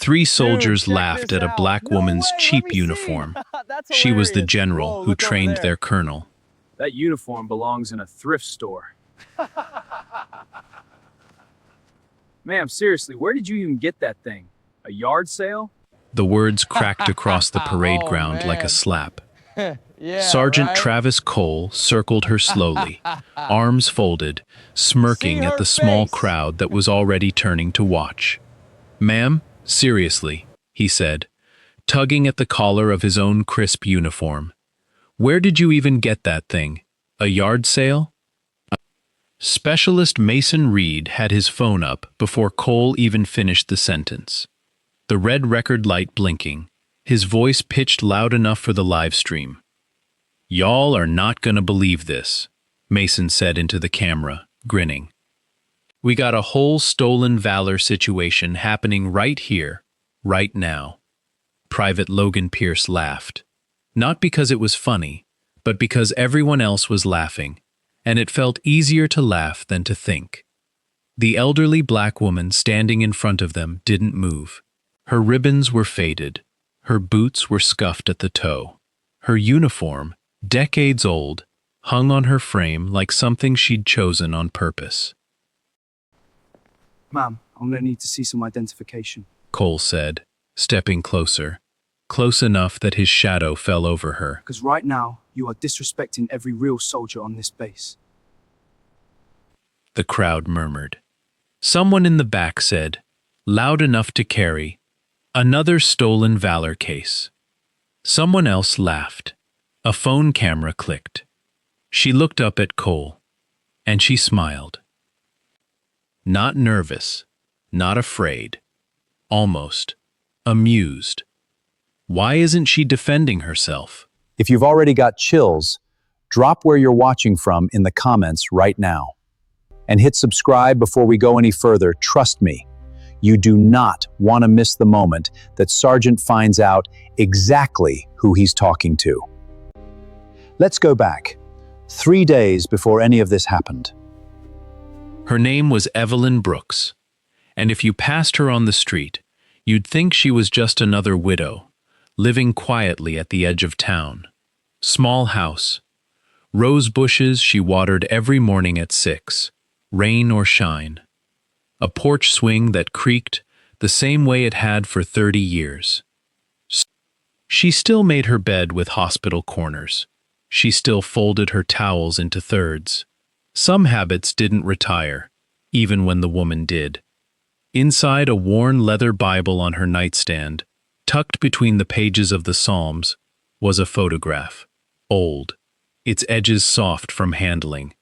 Three Dude, soldiers check laughed this at a out. black No woman's way, let cheap me see. uniform. That's She was the hilarious. general Whoa, who look over trained there. their colonel. That uniform belongs in a thrift store. Ma'am, seriously, where did you even get that thing? A yard sale? The words cracked across the parade Oh, ground like a man. slap. Yeah, Sergeant right? Travis Cole circled her slowly, arms folded, smirking See at her the small face. crowd that was already turning to watch. "Ma'am, seriously," he said, tugging at the collar of his own crisp uniform. "Where did you even get that thing? A yard sale?" Specialist Mason Reed had his phone up before Cole even finished the sentence. The red record light blinking, his voice pitched loud enough for the live stream. "Y'all are not gonna believe this," Mason said into the camera, grinning. "We got a whole stolen valor situation happening right here, right now." Private Logan Pierce laughed. Not because it was funny, but because everyone else was laughing, and it felt easier to laugh than to think. The elderly black woman standing in front of them didn't move. Her ribbons were faded. Her boots were scuffed at the toe. Her uniform, decades old, hung on her frame like something she'd chosen on purpose. Ma'am, I'm gonna need to see some identification. Cole said, stepping closer, close enough that his shadow fell over her. Because right now, you are disrespecting every real soldier on this base. The crowd murmured. Someone in the back said, loud enough to carry, "Another stolen valor case." Someone else laughed. A phone camera clicked. She looked up at Cole, and she smiled. Not nervous, not afraid, almost amused. Why isn't she defending herself? If you've already got chills, drop where you're watching from in the comments right now. And hit subscribe before we go any further. Trust me, you do not want to miss the moment that Sergeant finds out exactly who he's talking to. Let's go back 3 days before any of this happened. Her name was Evelyn Brooks, and if you passed her on the street, you'd think she was just another widow, living quietly at the edge of town. Small house. Rose bushes she watered every morning at 6, rain or shine. A porch swing that creaked the same way it had for 30 years. She still made her bed with hospital corners. She still folded her towels into thirds. Some habits didn't retire, even when the woman did. Inside a worn leather Bible on her nightstand, tucked between the pages of the Psalms, was a photograph. Old, its edges soft from handling.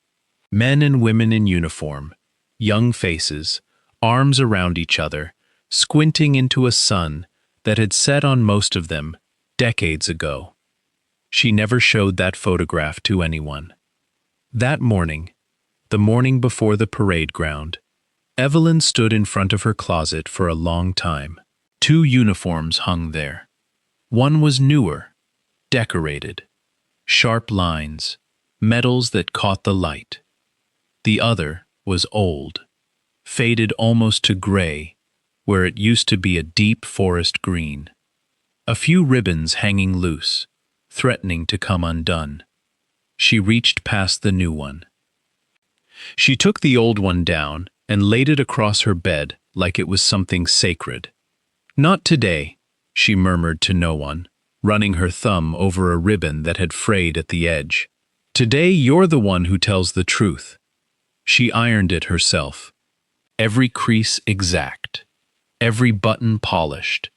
Men and women in uniform, young faces, arms around each other, squinting into a sun that had set on most of them decades ago. She never showed that photograph to anyone. That morning, the morning before the parade ground, Evelyn stood in front of her closet for a long time. 2 uniforms hung there. One was newer, decorated, sharp lines, medals that caught the light. The other was old, faded almost to gray, where it used to be a deep forest green. A few ribbons hanging loose, threatening to come undone. She reached past the new one. She took the old one down and laid it across her bed like it was something sacred. "Not today," she murmured to no one, running her thumb over a ribbon that had frayed at the edge. "Today you're the one who tells the truth." She ironed it herself, every crease exact, every button polished,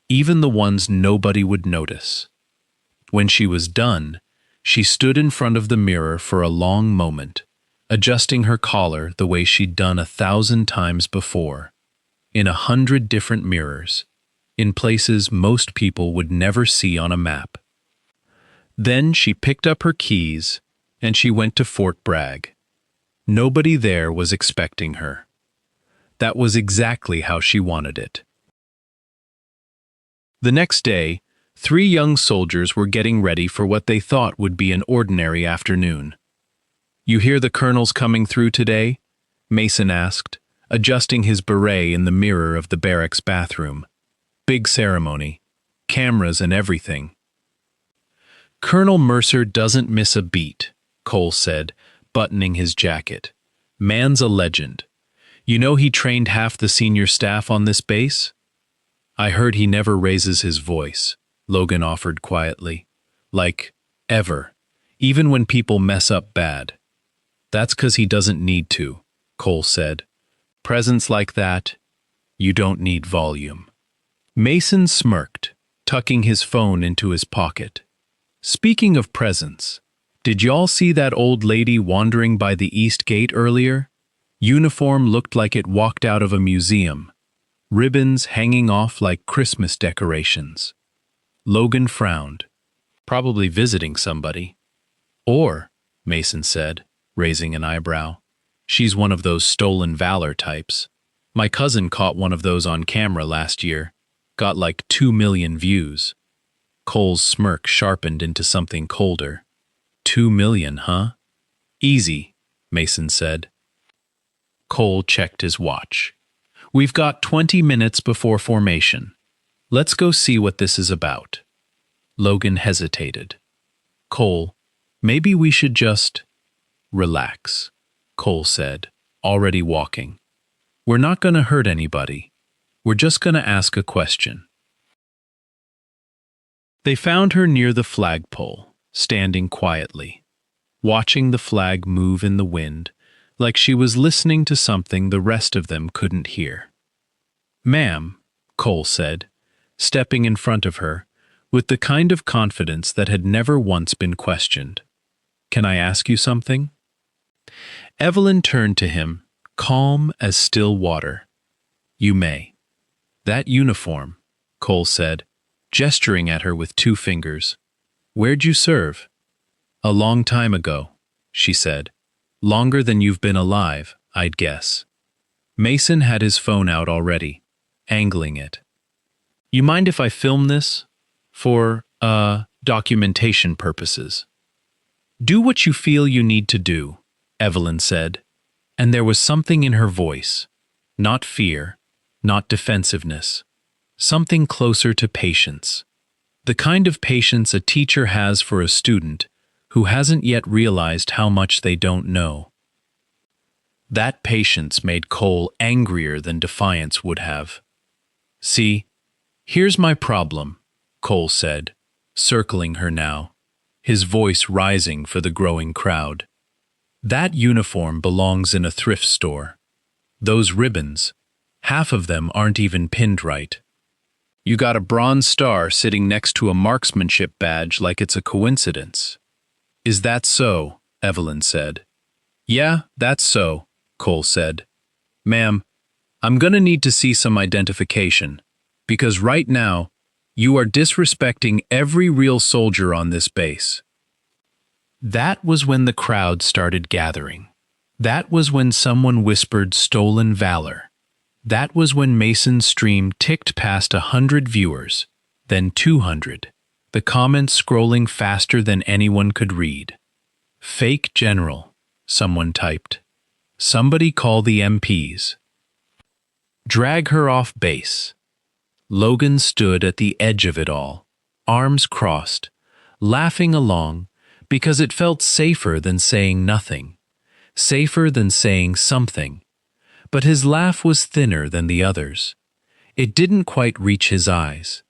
even the ones nobody would notice. When she was done, she stood in front of the mirror for a long moment, adjusting her collar the way she'd done 1,000 times before, in 100 different mirrors, in places most people would never see on a map. Then she picked up her keys and she went to Fort Bragg. Nobody there was expecting her. That was exactly how she wanted it. The next day, 3 young soldiers were getting ready for what they thought would be an ordinary afternoon. "You hear the colonel's coming through today?" Mason asked, adjusting his beret in the mirror of the barracks bathroom. Big ceremony. Cameras and everything. Colonel Mercer doesn't miss a beat, Cole said, buttoning his jacket. Man's a legend. You know he trained half the senior staff on this base? I heard he never raises his voice, Logan offered quietly. Like, ever. Even when people mess up bad. That's 'cause he doesn't need to, Cole said. Presence like that, you don't need volume. Mason smirked, tucking his phone into his pocket. Speaking of presence, did y'all see that old lady wandering by the east gate earlier? Uniform looked like it walked out of a museum. Ribbons hanging off like Christmas decorations. Logan frowned. Probably visiting somebody. Or, Mason said, raising an eyebrow, she's one of those stolen valor types. My cousin caught one of those on camera last year. Got like 2 million views. Cole's smirk sharpened into something colder. 2 million, huh? Easy, Mason said. Cole checked his watch. We've got 20 minutes before formation. Let's go see what this is about. Logan hesitated. Cole, maybe we should just relax, Cole said, already walking. We're not going to hurt anybody. We're just going to ask a question. They found her near the flagpole, standing quietly, watching the flag move in the wind, like she was listening to something the rest of them couldn't hear. Ma'am, Cole said, stepping in front of her, with the kind of confidence that had never once been questioned. Can I ask you something? Evelyn turned to him, calm as still water. You may. That uniform, Cole said, gesturing at her with 2 fingers. Where'd you serve? A long time ago, she said. Longer than you've been alive, I'd guess. Mason had his phone out already, angling it. You mind if I film this? For, documentation purposes. Do what you feel you need to do, Evelyn said, and there was something in her voice, not fear, not defensiveness, something closer to patience. The kind of patience a teacher has for a student who hasn't yet realized how much they don't know. That patience made Cole angrier than defiance would have. See, here's my problem, Cole said, circling her now, his voice rising for the growing crowd. That uniform belongs in a thrift store. Those ribbons, half of them aren't even pinned right. You got a bronze star sitting next to a marksmanship badge like it's a coincidence. Is that so? Evelyn said. Yeah, that's so, Cole said. Ma'am, I'm gonna need to see some identification, because right now, you are disrespecting every real soldier on this base. That was when the crowd started gathering. That was when someone whispered stolen valor. That was when Mason's stream ticked past 100 viewers, then 200, the comments scrolling faster than anyone could read. Fake general, someone typed. Somebody call the MPs. Drag her off base. Logan stood at the edge of it all, arms crossed, laughing along, because it felt safer than saying nothing, safer than saying something. But his laugh was thinner than the others. It didn't quite reach his eyes.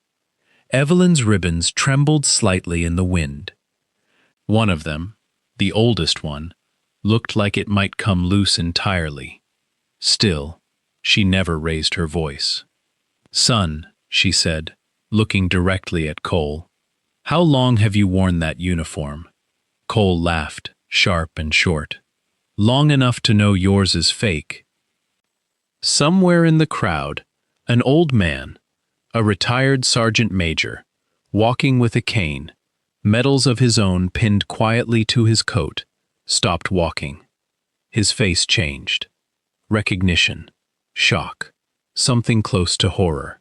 Evelyn's ribbons trembled slightly in the wind. One of them, the oldest one, looked like it might come loose entirely. Still, she never raised her voice. Son, she said, looking directly at Cole, how long have you worn that uniform? Cole laughed, sharp and short. Long enough to know yours is fake. Somewhere in the crowd, an old man, a retired sergeant major, walking with a cane, medals of his own pinned quietly to his coat, stopped walking. His face changed. Recognition, shock, something close to horror.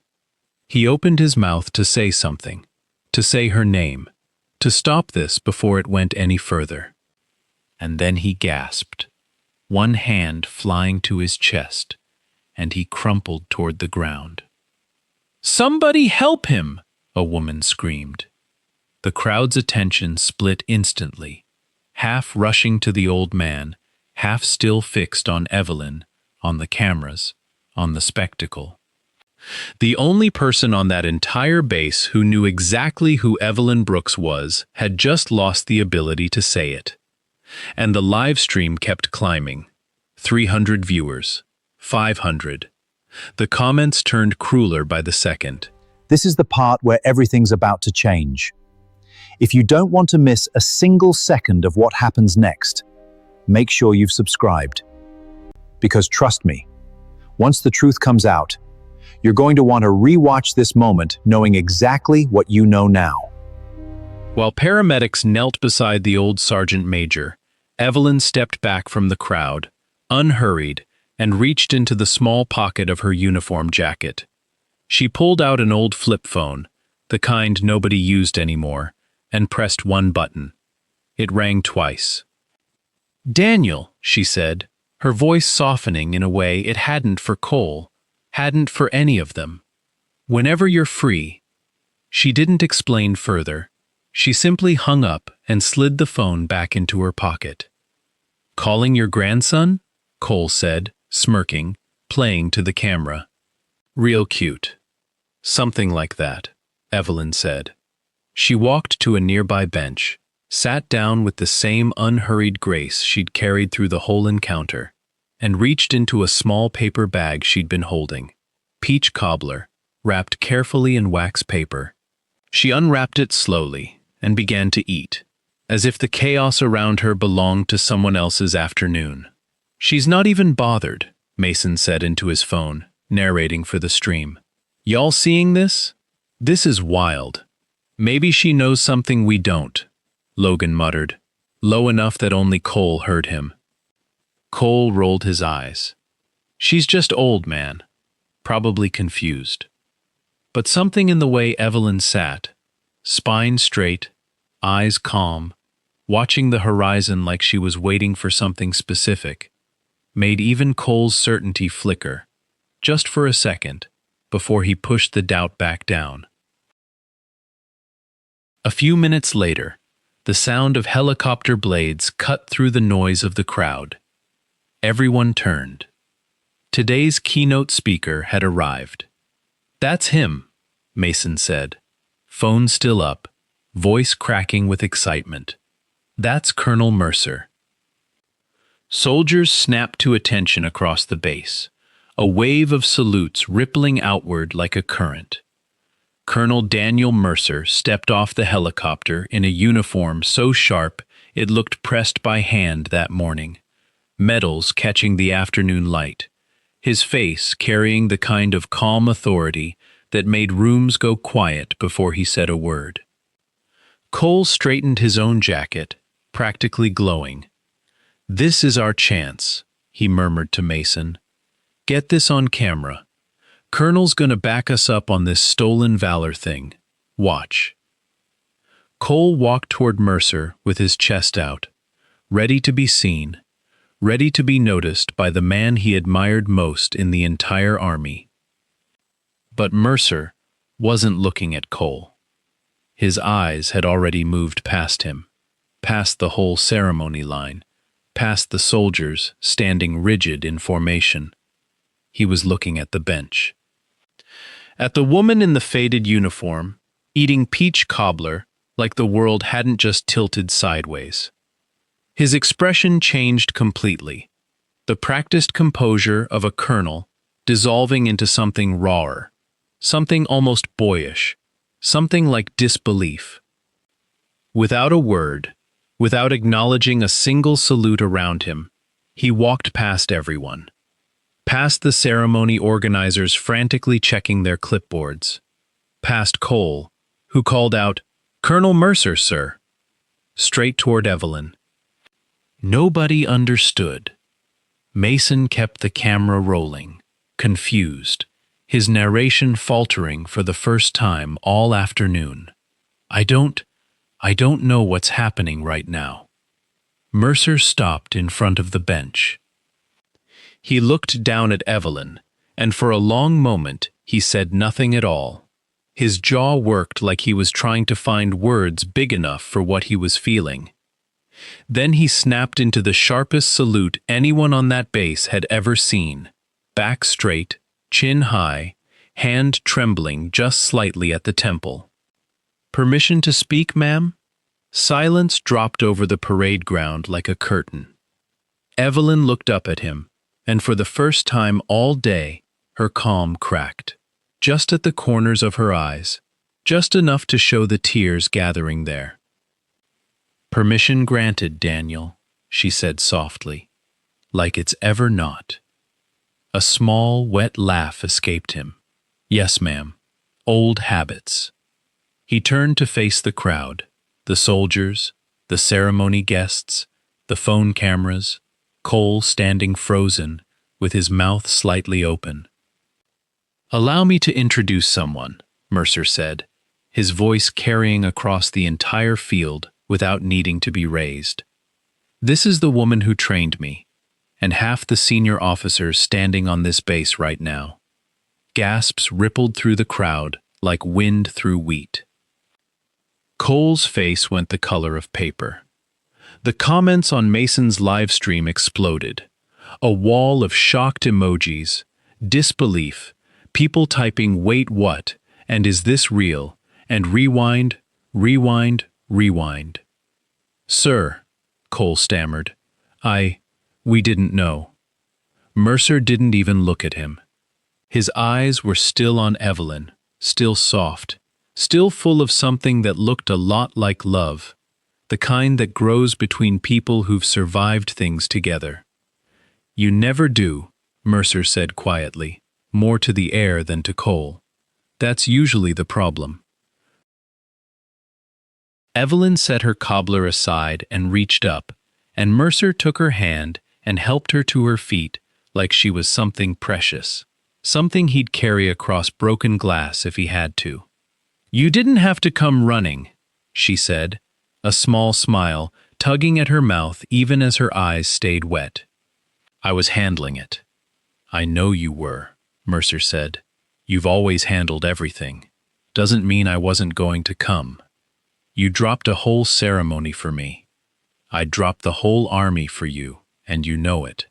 He opened his mouth to say something, to say her name, to stop this before it went any further. And then he gasped, one hand flying to his chest, and he crumpled toward the ground. "Somebody help him!" a woman screamed. The crowd's attention split instantly, half rushing to the old man, half still fixed on Evelyn, on the cameras, on the spectacle. The only person on that entire base who knew exactly who Evelyn Brooks was had just lost the ability to say it. And the live stream kept climbing. 300 viewers. 500. The comments turned crueler by the second. This is the part where everything's about to change. If you don't want to miss a single second of what happens next, make sure you've subscribed. Because trust me, once the truth comes out, you're going to want to rewatch this moment knowing exactly what you know now. While paramedics knelt beside the old sergeant major, Evelyn stepped back from the crowd, unhurried, and reached into the small pocket of her uniform jacket. She pulled out an old flip phone, the kind nobody used anymore, and pressed one button. It rang twice. "Daniel," she said, her voice softening in a way it hadn't for Cole, hadn't for any of them. "Whenever you're free." She didn't explain further. She simply hung up and slid the phone back into her pocket. "Calling your grandson?" Cole said, smirking, playing to the camera. "Real cute." "Something like that," Evelyn said. She walked to a nearby bench, sat down with the same unhurried grace she'd carried through the whole encounter, and reached into a small paper bag she'd been holding. Peach cobbler, wrapped carefully in wax paper. She unwrapped it slowly and began to eat, as if the chaos around her belonged to someone else's afternoon. "She's not even bothered," Mason said into his phone, narrating for the stream. "Y'all seeing this? This is wild. Maybe she knows something we don't," Logan muttered, low enough that only Cole heard him. Cole rolled his eyes. "She's just old, man. Probably confused." But something in the way Evelyn sat, spine straight, eyes calm, watching the horizon like she was waiting for something specific, made even Cole's certainty flicker, just for a second, before he pushed the doubt back down. A few minutes later, the sound of helicopter blades cut through the noise of the crowd. Everyone turned. Today's keynote speaker had arrived. "That's him," Mason said, phone still up, voice cracking with excitement. "That's Colonel Mercer." Soldiers snapped to attention across the base, a wave of salutes rippling outward like a current. Colonel Daniel Mercer stepped off the helicopter in a uniform so sharp it looked pressed by hand that morning, medals catching the afternoon light, his face carrying the kind of calm authority that made rooms go quiet before he said a word. Cole straightened his own jacket, practically glowing. "This is our chance," he murmured to Mason. "Get this on camera. Colonel's gonna back us up on this stolen valor thing. Watch." Cole walked toward Mercer with his chest out, ready to be seen, ready to be noticed by the man he admired most in the entire army. But Mercer wasn't looking at Cole. His eyes had already moved past him, past the whole ceremony line, past the soldiers standing rigid in formation. He was looking at the bench. At the woman in the faded uniform, eating peach cobbler like the world hadn't just tilted sideways. His expression changed completely, the practiced composure of a colonel dissolving into something rawer, something almost boyish, something like disbelief. Without a word, without acknowledging a single salute around him, he walked past everyone. Past the ceremony organizers frantically checking their clipboards. Past Cole, who called out, "Colonel Mercer, sir." Straight toward Evelyn. Nobody understood. Mason kept the camera rolling, confused, his narration faltering for the first time all afternoon. I don't know what's happening right now." Mercer stopped in front of the bench. He looked down at Evelyn, and for a long moment He said nothing at all. His jaw worked like he was trying to find words big enough for what he was feeling. Then he snapped into the sharpest salute anyone on that base had ever seen. Back straight, chin high, hand trembling just slightly at the temple. "Permission to speak, ma'am?" Silence dropped over the parade ground like a curtain. Evelyn looked up at him, and for the first time all day, her calm cracked. Just at the corners of her eyes, just enough to show the tears gathering there. "Permission granted, Daniel," she said softly, like it's ever not. A small, wet laugh escaped him. "Yes, ma'am. Old habits." He turned to face the crowd, the soldiers, the ceremony guests, the phone cameras, Cole standing frozen, with his mouth slightly open. "Allow me to introduce someone," Mercer said, his voice carrying across the entire field without needing to be raised. "This is the woman who trained me, and half the senior officers standing on this base right now." Gasps rippled through the crowd like wind through wheat. Cole's face went the color of paper. The comments on Mason's live stream exploded. A wall of shocked emojis, disbelief, people typing "wait what" and "is this real?" and "rewind, rewind, rewind." "Sir," Cole stammered, we didn't know." Mercer didn't even look at him. His eyes were still on Evelyn, still soft, still full of something that looked a lot like love, the kind that grows between people who've survived things together. "You never do," Mercer said quietly, more to the air than to Cole. "That's usually the problem." Evelyn set her cobbler aside and reached up, and Mercer took her hand and helped her to her feet like she was something precious, something he'd carry across broken glass if he had to. "You didn't have to come running," she said, a small smile tugging at her mouth even as her eyes stayed wet. "I was handling it." "I know you were," Mercer said. "You've always handled everything. Doesn't mean I wasn't going to come. You dropped a whole ceremony for me. I'd drop the whole army for you, and you know it."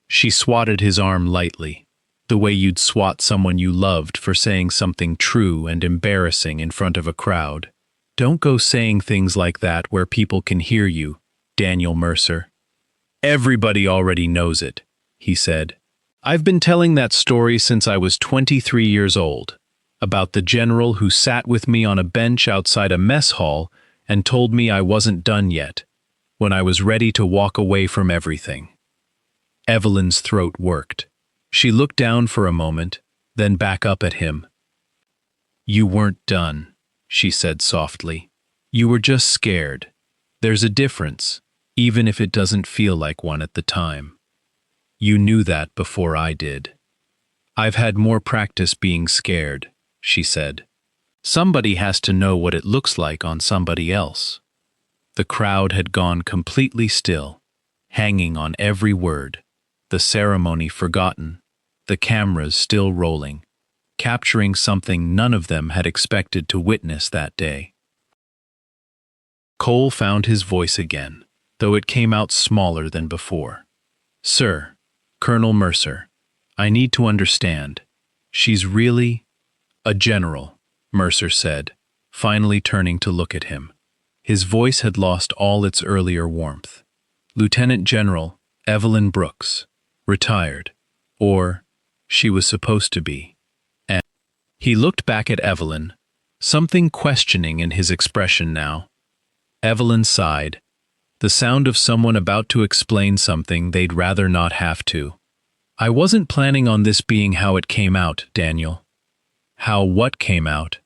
She swatted his arm lightly, the way you'd swat someone you loved for saying something true and embarrassing in front of a crowd. "Don't go saying things like that where people can hear you, Daniel Mercer." "Everybody already knows it," he said. "I've been telling that story since I was 23 years old, about the general who sat with me on a bench outside a mess hall and told me I wasn't done yet, when I was ready to walk away from everything." Evelyn's throat worked. She looked down for a moment, then back up at him. "You weren't done," she said softly. "You were just scared. There's a difference, even if it doesn't feel like one at the time. You knew that before I did." "I've had more practice being scared," she said. "Somebody has to know what it looks like on somebody else." The crowd had gone completely still, hanging on every word, the ceremony forgotten, the cameras still rolling, capturing something none of them had expected to witness that day. Cole found his voice again, though it came out smaller than before. "Sir, Colonel Mercer, I need to understand. She's really—" "A general," Mercer said, finally turning to look at him. His voice had lost all its earlier warmth. "Lieutenant General Evelyn Brooks, retired. Or, she was supposed to be." And he looked back at Evelyn, something questioning in his expression now. Evelyn sighed, the sound of someone about to explain something they'd rather not have to. "I wasn't planning on this being how it came out, Daniel." "How what came out?"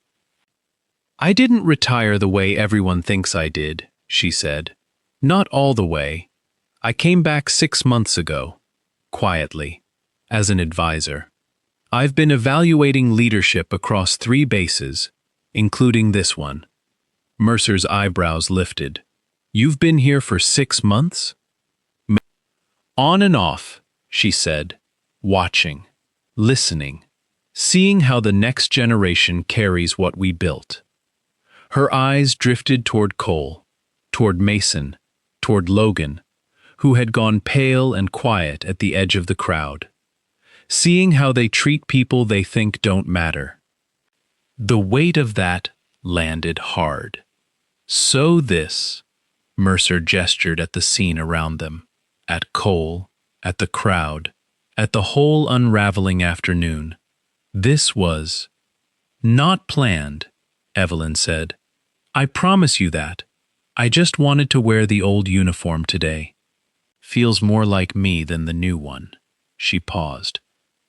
"I didn't retire the way everyone thinks I did," she said. "Not all the way. I came back 6 months ago, quietly, as an advisor. I've been evaluating leadership across 3 bases, including this one." Mercer's eyebrows lifted. "You've been here for 6 months?" "On and off," she said, watching, listening, seeing how the next generation carries what we built. Her eyes drifted toward Cole, toward Mason, toward Logan, who had gone pale and quiet at the edge of the crowd, seeing how they treat people they think don't matter. The weight of that landed hard. So this, Mercer gestured at the scene around them, at Cole, at the crowd, at the whole unraveling afternoon. This was not planned, Evelyn said. I promise you that. I just wanted to wear the old uniform today. Feels more like me than the new one. She paused.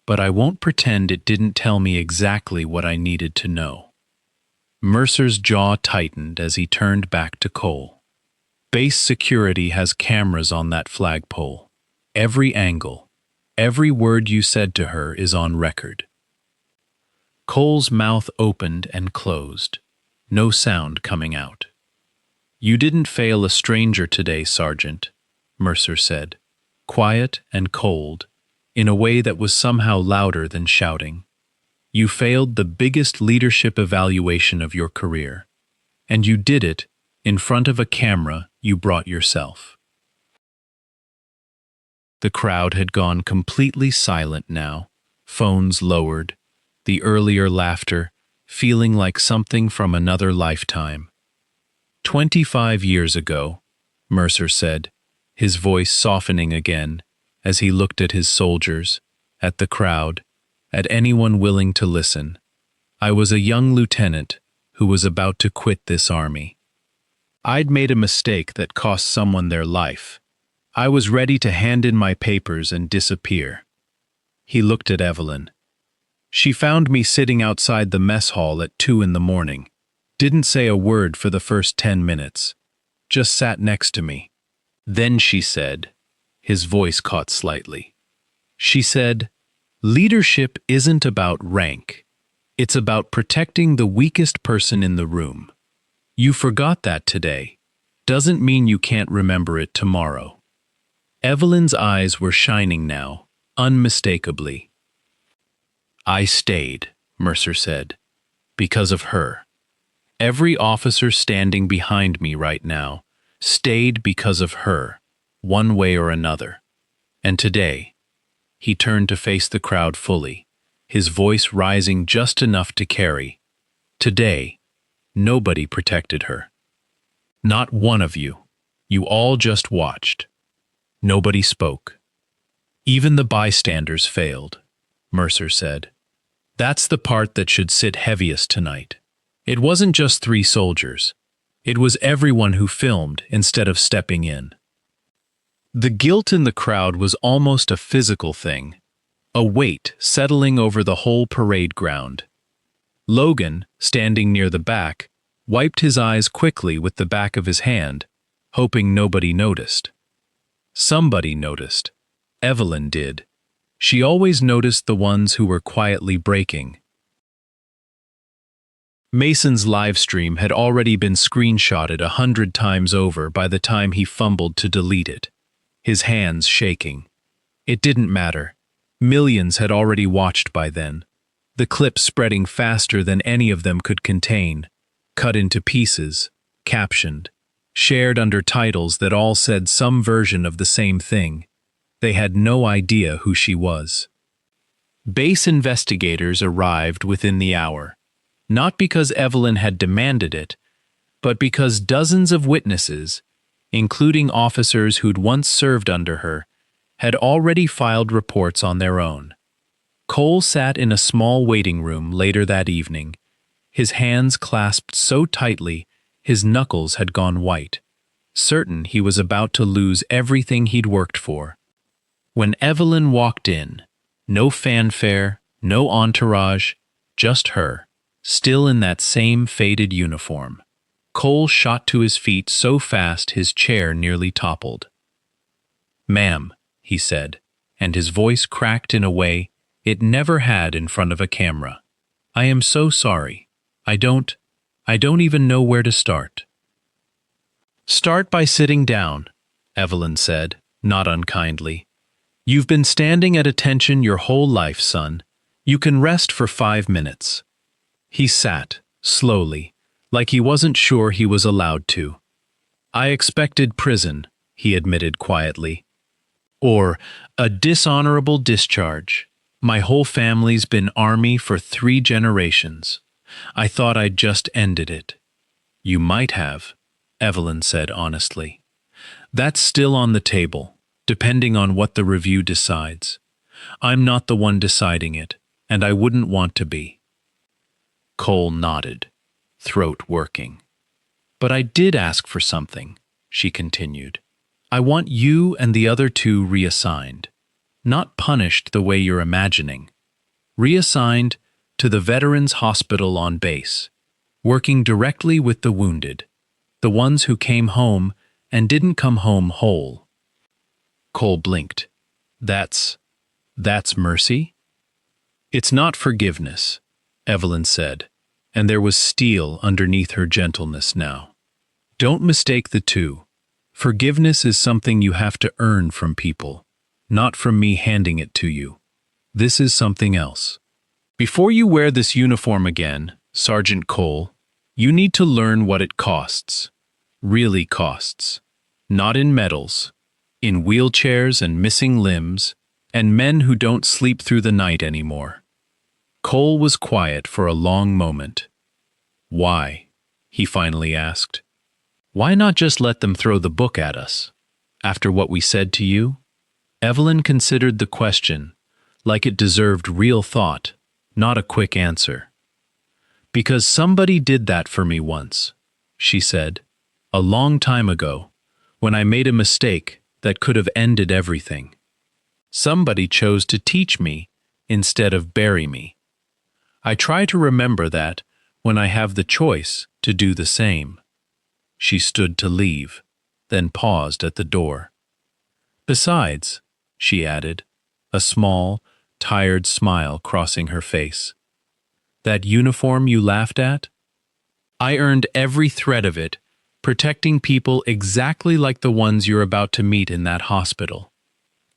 But I won't pretend it didn't tell me exactly what I needed to know. Mercer's jaw tightened as he turned back to Cole. Base security has cameras on that flagpole. Every angle, every word you said to her is on record. Cole's mouth opened and closed, no sound coming out. You didn't fail a stranger today, Sergeant, Mercer said, quiet and cold, in a way that was somehow louder than shouting. You failed the biggest leadership evaluation of your career, and you did it in front of a camera you brought yourself. The crowd had gone completely silent now, phones lowered, the earlier laughter feeling like something from another lifetime. 25 years ago, Mercer said, his voice softening again as he looked at his soldiers, at the crowd, at anyone willing to listen. I was a young lieutenant who was about to quit this army. I'd made a mistake that cost someone their life. I was ready to hand in my papers and disappear. He looked at Evelyn. She found me sitting outside the mess hall at 2 a.m, didn't say a word for the first 10 minutes, just sat next to me. Then she said, his voice caught slightly. She said, leadership isn't about rank. It's about protecting the weakest person in the room. You forgot that today. Doesn't mean you can't remember it tomorrow. Evelyn's eyes were shining now, unmistakably. I stayed, Mercer said, because of her. Every officer standing behind me right now stayed because of her, one way or another. And today, he turned to face the crowd fully, his voice rising just enough to carry. Today, nobody protected her. Not one of you. You all just watched. Nobody spoke. Even the bystanders failed, Mercer said. That's the part that should sit heaviest tonight. It wasn't just 3 soldiers. It was everyone who filmed instead of stepping in. The guilt in the crowd was almost a physical thing, a weight settling over the whole parade ground. Logan, standing near the back, wiped his eyes quickly with the back of his hand, hoping nobody noticed. Somebody noticed. Evelyn did. She always noticed the ones who were quietly breaking. Mason's live stream had already been screenshotted 100 times over by the time he fumbled to delete it, his hands shaking. It didn't matter. Millions had already watched by then, the clip spreading faster than any of them could contain, cut into pieces, captioned, shared under titles that all said some version of the same thing. They had no idea who she was. Base investigators arrived within the hour, not because Evelyn had demanded it, but because dozens of witnesses, including officers who'd once served under her, had already filed reports on their own. Cole sat in a small waiting room later that evening, his hands clasped so tightly his knuckles had gone white, certain he was about to lose everything he'd worked for. When Evelyn walked in, no fanfare, no entourage, just her, still in that same faded uniform. Cole shot to his feet so fast his chair nearly toppled. "Ma'am," he said, and his voice cracked in a way it never had in front of a camera. "I am so sorry. I don't even know where to start." "Start by sitting down," Evelyn said, not unkindly. "You've been standing at attention your whole life, son. You can rest for 5 minutes. He sat, slowly, like he wasn't sure he was allowed to. I expected prison, he admitted quietly. Or a dishonorable discharge. My whole family's been Army for 3 generations. I thought I'd just ended it. You might have, Evelyn said honestly. That's still on the table, depending on what the review decides. I'm not the one deciding it, and I wouldn't want to be. Cole nodded, throat working. But I did ask for something, she continued. I want you and the other 2 reassigned. Not punished the way you're imagining. Reassigned to the Veterans Hospital on base, working directly with the wounded, the ones who came home and didn't come home whole. Cole blinked. That's mercy? It's not forgiveness, Evelyn said, and there was steel underneath her gentleness now. Don't mistake the two. Forgiveness is something you have to earn from people, not from me handing it to you. This is something else. Before you wear this uniform again, Sergeant Cole, you need to learn what it costs. Really costs. Not in medals, in wheelchairs and missing limbs, and men who don't sleep through the night anymore. Cole was quiet for a long moment. Why? He finally asked. Why not just let them throw the book at us? After what we said to you? Evelyn considered the question, like it deserved real thought, not a quick answer. Because somebody did that for me once, she said, a long time ago, when I made a mistake that could have ended everything. Somebody chose to teach me instead of bury me. I try to remember that when I have the choice to do the same. She stood to leave, then paused at the door. Besides, she added, a small, tired smile crossing her face. That uniform you laughed at? I earned every thread of it, protecting people exactly like the ones you're about to meet in that hospital.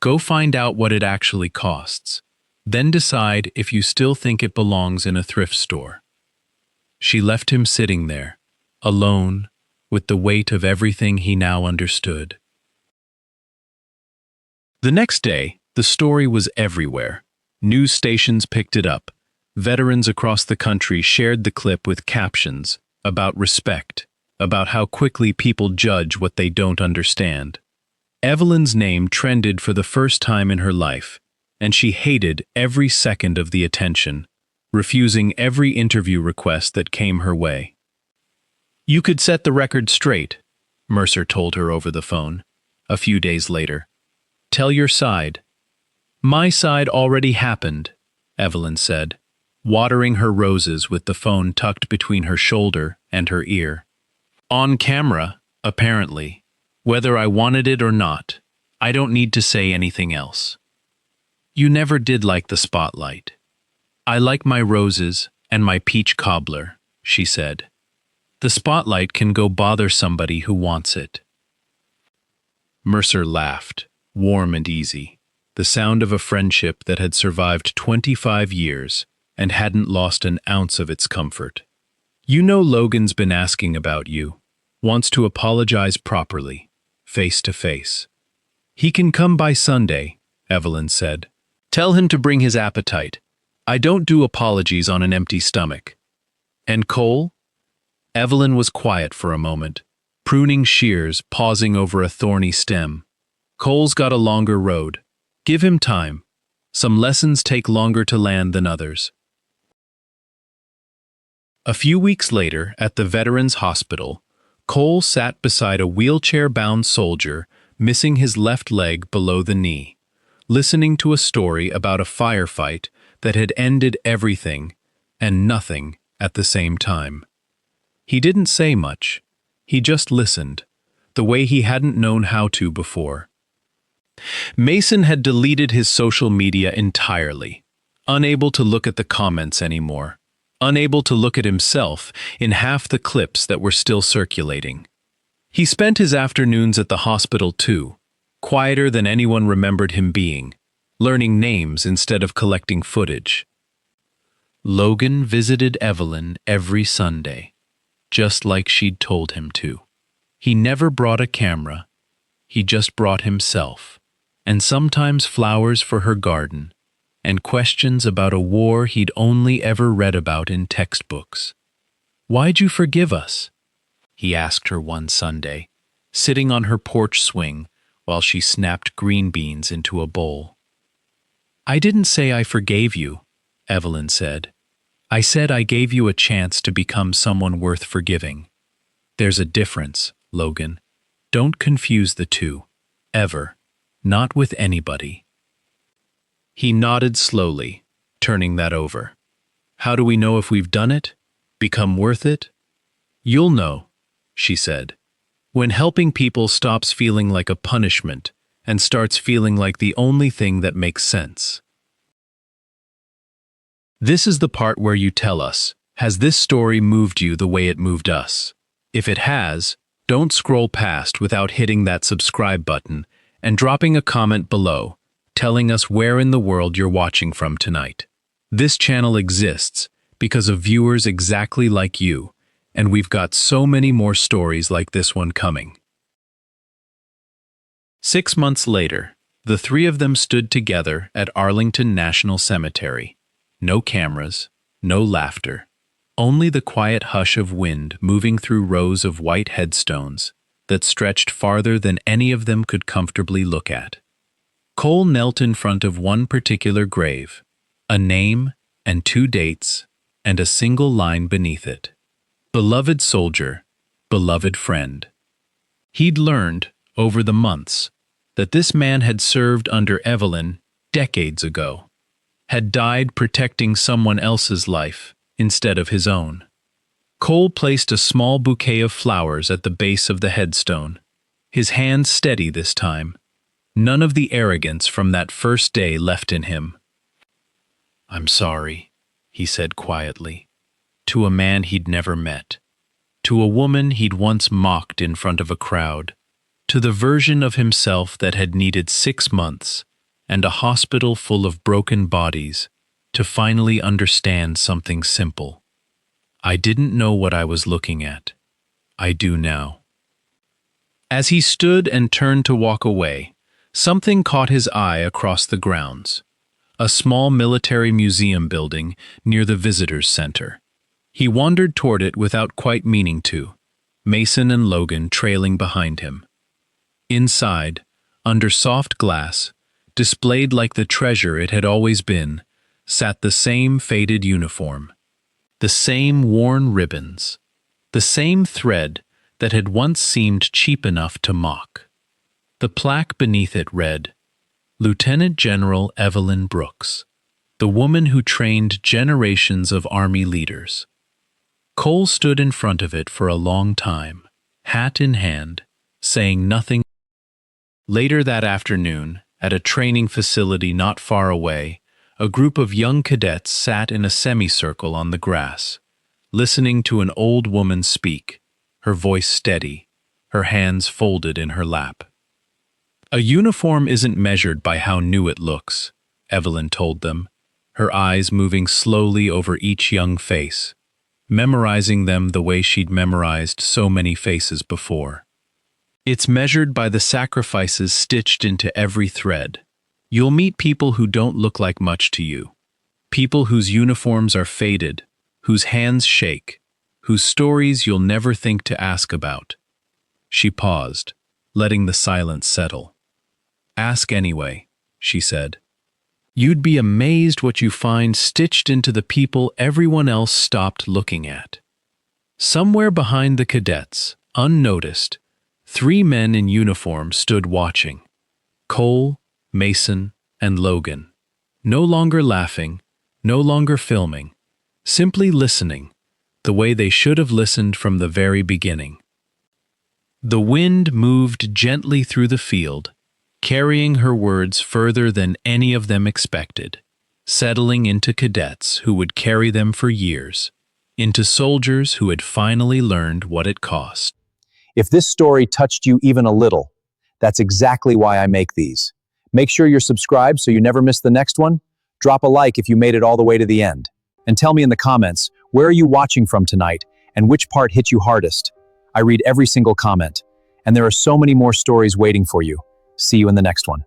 Go find out what it actually costs. Then decide if you still think it belongs in a thrift store. She left him sitting there, alone, with the weight of everything he now understood. The next day, the story was everywhere. News stations picked it up. Veterans across the country shared the clip with captions about respect, about how quickly people judge what they don't understand. Evelyn's name trended for the first time in her life, and she hated every second of the attention, refusing every interview request that came her way. You could set the record straight, Mercer told her over the phone, a few days later. Tell your side. My side already happened, Evelyn said, watering her roses with the phone tucked between her shoulder and her ear. On camera, apparently. Whether I wanted it or not, I don't need to say anything else. You never did like the spotlight. I like my roses and my peach cobbler, she said. The spotlight can go bother somebody who wants it. Mercer laughed, warm and easy, the sound of a friendship that had survived 25 years and hadn't lost an ounce of its comfort. You know Logan's been asking about you, wants to apologize properly, face to face. He can come by Sunday, Evelyn said. Tell him to bring his appetite. I don't do apologies on an empty stomach. And Cole? Evelyn was quiet for a moment, pruning shears, pausing over a thorny stem. Cole's got a longer road. Give him time. Some lessons take longer to land than others. A few weeks later, at the Veterans Hospital, Cole sat beside a wheelchair-bound soldier, missing his left leg below the knee, listening to a story about a firefight that had ended everything and nothing at the same time. He didn't say much. He just listened, the way he hadn't known how to before. Mason had deleted his social media entirely, unable to look at the comments anymore, unable to look at himself in half the clips that were still circulating. He spent his afternoons at the hospital too, quieter than anyone remembered him being, learning names instead of collecting footage. Logan visited Evelyn every Sunday, just like she'd told him to. He never brought a camera, he just brought himself, and sometimes flowers for her garden, and questions about a war he'd only ever read about in textbooks. "Why'd you forgive us?" he asked her one Sunday, sitting on her porch swing while she snapped green beans into a bowl. "I didn't say I forgave you," Evelyn said. "I said I gave you a chance to become someone worth forgiving. There's a difference, Logan. Don't confuse the two. Ever. Not with anybody." He nodded slowly, turning that over. "How do we know if we've done it? Become worth it?" "You'll know," she said, "when helping people stops feeling like a punishment and starts feeling like the only thing that makes sense." This is the part where you tell us, has this story moved you the way it moved us? If it has, don't scroll past without hitting that subscribe button and dropping a comment below, telling us where in the world you're watching from tonight. This channel exists because of viewers exactly like you, and we've got so many more stories like this one coming. 6 months later, the three of them stood together at Arlington National Cemetery. No cameras, no laughter, only the quiet hush of wind moving through rows of white headstones that stretched farther than any of them could comfortably look at. Cole knelt in front of one particular grave, a name and 2 dates, and a single line beneath it. Beloved soldier, beloved friend. He'd learned, over the months, that this man had served under Evelyn decades ago, had died protecting someone else's life instead of his own. Cole placed a small bouquet of flowers at the base of the headstone, his hand steady this time. None of the arrogance from that first day left in him. "I'm sorry," he said quietly, to a man he'd never met, to a woman he'd once mocked in front of a crowd, to the version of himself that had needed 6 months and a hospital full of broken bodies to finally understand something simple. "I didn't know what I was looking at. I do now." As he stood and turned to walk away, something caught his eye across the grounds. A small military museum building near the visitors' center. He wandered toward it without quite meaning to, Mason and Logan trailing behind him. Inside, under soft glass, displayed like the treasure it had always been, sat the same faded uniform, the same worn ribbons, the same thread that had once seemed cheap enough to mock. The plaque beneath it read, "Lieutenant General Evelyn Brooks, the woman who trained generations of Army leaders." Cole stood in front of it for a long time, hat in hand, saying nothing. Later that afternoon, at a training facility not far away, a group of young cadets sat in a semicircle on the grass, listening to an old woman speak, her voice steady, her hands folded in her lap. "A uniform isn't measured by how new it looks," Evelyn told them, her eyes moving slowly over each young face, memorizing them the way she'd memorized so many faces before. "It's measured by the sacrifices stitched into every thread. You'll meet people who don't look like much to you, people whose uniforms are faded, whose hands shake, whose stories you'll never think to ask about." She paused, letting the silence settle. "Ask anyway," she said. "You'd be amazed what you find stitched into the people everyone else stopped looking at." Somewhere behind the cadets, unnoticed, 3 men in uniform stood watching. Cole, Mason, and Logan. No longer laughing, no longer filming, simply listening, the way they should have listened from the very beginning. The wind moved gently through the field, carrying her words further than any of them expected, settling into cadets who would carry them for years, into soldiers who had finally learned what it cost. If this story touched you even a little, that's exactly why I make these. Make sure you're subscribed so you never miss the next one. Drop a like if you made it all the way to the end. And tell me in the comments, where are you watching from tonight and which part hit you hardest? I read every single comment, and there are so many more stories waiting for you. See you in the next one.